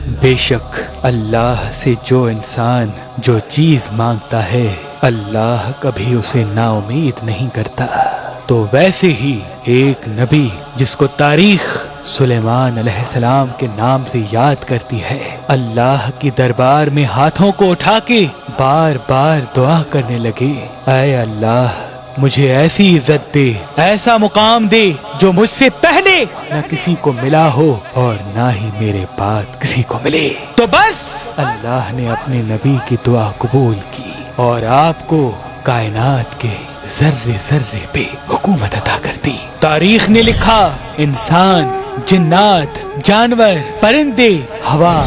بے شک اللہ سے جو انسان جو چیز مانگتا ہے اللہ کبھی اسے نا امید نہیں کرتا۔ تو ویسے ہی ایک نبی جس کو تاریخ سلیمان علیہ السلام کے نام سے یاد کرتی ہے، اللہ کی دربار میں ہاتھوں کو اٹھا کے بار بار دعا کرنے لگے، اے اللہ مجھے ایسی عزت دے، ایسا مقام دے جو مجھ سے پہلے نہ کسی کو ملا ہو اور نہ ہی میرے بعد کسی کو ملے۔ تو بس اللہ نے اپنے نبی کی دعا قبول کی اور آپ کو کائنات کے ذرے ذرے پہ حکومت عطا کر دی۔ تاریخ نے لکھا انسان، جنات، جانور، پرندے، ہوا،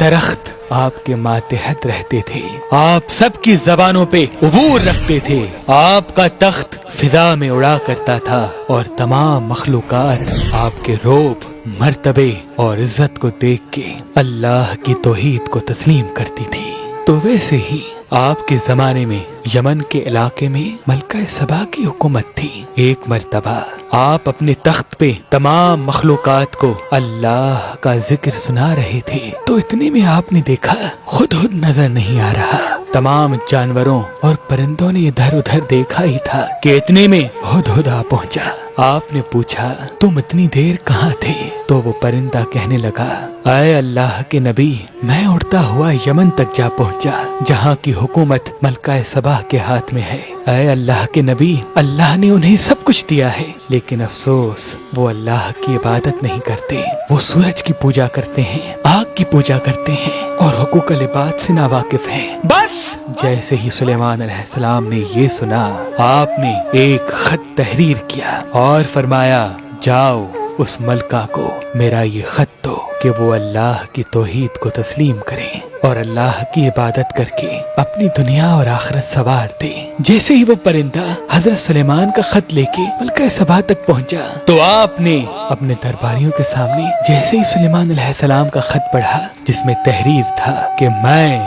درخت آپ کے ماتحت رہتے تھے، آپ سب کی زبانوں پہ عبور رکھتے تھے، آپ کا تخت فضا میں اڑا کرتا تھا اور تمام مخلوقات آپ کے روب، مرتبے اور عزت کو دیکھ کے اللہ کی توحید کو تسلیم کرتی تھی۔ تو ویسے ہی آپ کے زمانے میں یمن کے علاقے میں ملکہ سبا کی حکومت تھی۔ ایک مرتبہ آپ اپنے تخت پہ تمام مخلوقات کو اللہ کا ذکر سنا رہے تھے تو اتنے میں آپ نے دیکھا ہدہد نظر نہیں آ رہا۔ تمام جانوروں اور پرندوں نے ادھر ادھر دیکھا ہی تھا کہ اتنے میں ہدہد آ پہنچا۔ آپ نے پوچھا تم اتنی دیر کہاں تھے؟ تو وہ پرندہ کہنے لگا، اے اللہ کے نبی میں اڑتا ہوا یمن تک جا پہنچا جہاں کی حکومت ملکہ سبا کے ہاتھ میں ہے۔ اے اللہ کے نبی اللہ نے انہیں سب کچھ دیا ہے لیکن افسوس وہ اللہ کی عبادت نہیں کرتے، وہ سورج کی پوجا کرتے ہیں، آگ کی پوجا کرتے ہیں اور حقوق العباد سے ناواقف ہیں۔ بس جیسے ہی سلیمان علیہ السلام نے یہ سنا آپ نے ایک خط تحریر کیا اور فرمایا جاؤ اس ملکہ کو میرا یہ خط دو کہ وہ اللہ کی توحید کو تسلیم کریں اور اللہ کی عبادت کر کے اپنی دنیا اور آخرت سنوار دیں۔ جیسے ہی وہ پرندہ حضرت سلیمان کا خط لے کے ملکہ سبا تک پہنچا تو آپ نے اپنے درباریوں کے سامنے جیسے ہی سلیمان علیہ السلام کا خط پڑھا جس میں تحریر تھا کہ میں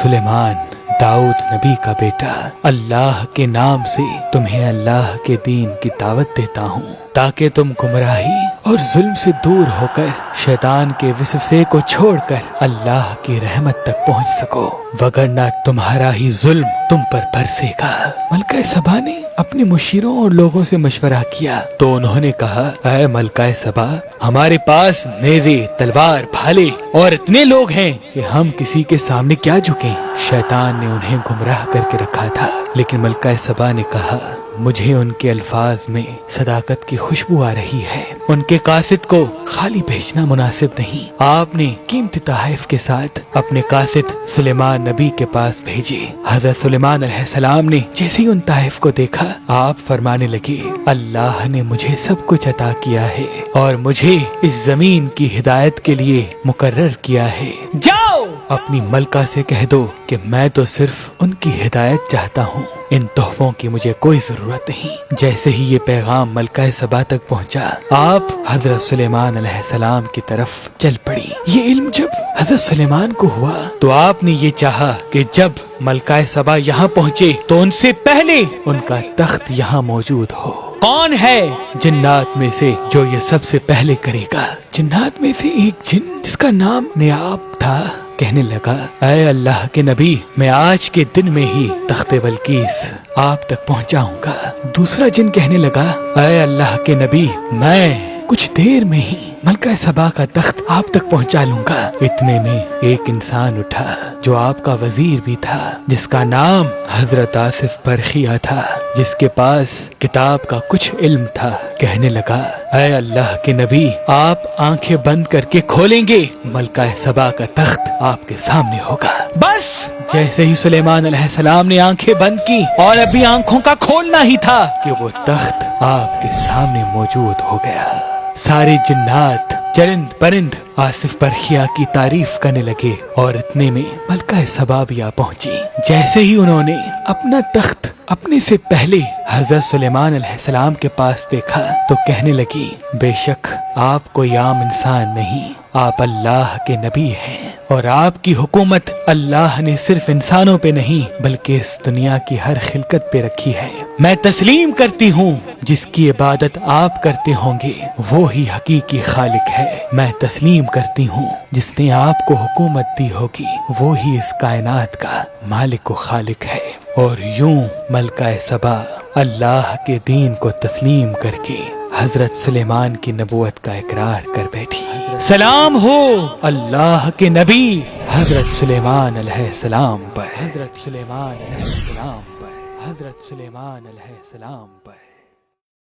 سلیمان داؤد نبی کا بیٹا اللہ کے نام سے تمہیں اللہ کے دین کی دعوت دیتا ہوں تاکہ تم گمراہی اور ظلم سے دور ہو کر شیطان کے وسوسے کو چھوڑ کر اللہ کی رحمت تک پہنچ سکو، وگرنہ تمہارا ہی ظلم تم پر برسے گا۔ ملکہ سبا نے اپنے مشیروں اور لوگوں سے مشورہ کیا تو انہوں نے کہا، اے ملکہ سبا ہمارے پاس نیزے، تلوار، بھالے اور اتنے لوگ ہیں کہ ہم کسی کے سامنے کیا جھکیں۔ شیطان نے انہیں گمراہ کر کے رکھا تھا لیکن ملکہ سبا نے کہا مجھے ان کے الفاظ میں صداقت کی خوشبو آ رہی ہے، ان کے قاصد کو خالی بھیجنا مناسب نہیں۔ آپ نے قیمتی تحائف کے ساتھ اپنے قاصد سلیمان نبی کے پاس بھیجے۔ حضرت سلیمان علیہ السلام نے جیسے ہی ان تحائف کو دیکھا آپ فرمانے لگے اللہ نے مجھے سب کچھ عطا کیا ہے اور مجھے اس زمین کی ہدایت کے لیے مقرر کیا ہے، جاؤ اپنی ملکہ سے کہہ دو کہ میں تو صرف ان کی ہدایت چاہتا ہوں، ان تحفوں کی مجھے کوئی ضرورت نہیں۔ جیسے ہی یہ پیغام ملکہ سبا تک پہنچا آپ حضرت سلیمان علیہ السلام کی طرف چل پڑی۔ یہ علم جب حضرت سلیمان کو ہوا تو آپ نے یہ چاہا کہ جب ملکہ سبا یہاں پہنچے تو ان سے پہلے ان کا تخت یہاں موجود ہو۔ کون ہے جنات میں سے جو یہ سب سے پہلے کرے گا؟ جنات میں سے ایک جن جس کا نام نیاب تھا کہنے لگا، اے اللہ کے نبی میں آج کے دن میں ہی تخت بلقیس آپ تک پہنچاؤں گا۔ دوسرا جن کہنے لگا، اے اللہ کے نبی میں کچھ دیر میں ہی ملکہ سبا کا تخت آپ تک پہنچا لوں گا۔ اتنے میں ایک انسان اٹھا جو آپ کا وزیر بھی تھا جس کا نام حضرت آصف برخیہ تھا، جس کے پاس کتاب کا کچھ علم تھا، کہنے لگا، اے اللہ کے نبی آپ آنکھیں بند کر کے کھولیں گے ملکہ سبا کا تخت آپ کے سامنے ہوگا۔ بس جیسے ہی سلیمان علیہ السلام نے آنکھیں بند کی اور ابھی آنکھوں کا کھولنا ہی تھا کہ وہ تخت آپ کے سامنے موجود ہو گیا۔ سارے جنات، چرند پرند آصف برخیہ کی تعریف کرنے لگے اور اتنے میں ملکہ سبا بھی آ پہنچی۔ جیسے ہی انہوں نے اپنا تخت اپنے سے پہلے حضرت سلیمان علیہ السلام کے پاس دیکھا تو کہنے لگی، بے شک آپ کوئی عام انسان نہیں، آپ اللہ کے نبی ہیں اور آپ کی حکومت اللہ نے صرف انسانوں پہ نہیں بلکہ اس دنیا کی ہر خلقت پہ رکھی ہے۔ میں تسلیم کرتی ہوں جس کی عبادت آپ کرتے ہوں گے وہی حقیقی خالق ہے۔ میں تسلیم کرتی ہوں جس نے آپ کو حکومت دی ہوگی وہی اس کائنات کا مالک و خالق ہے۔ اور یوں ملکہ سبا اللہ کے دین کو تسلیم کر کے حضرت سلیمان کی نبوت کا اقرار کر بیٹھی۔ سلام ہو اللہ کے نبی حضرت سلیمان علیہ السلام پر، حضرت سلیمان علیہ السلام پر، حضرت سلیمان علیہ السلام پر۔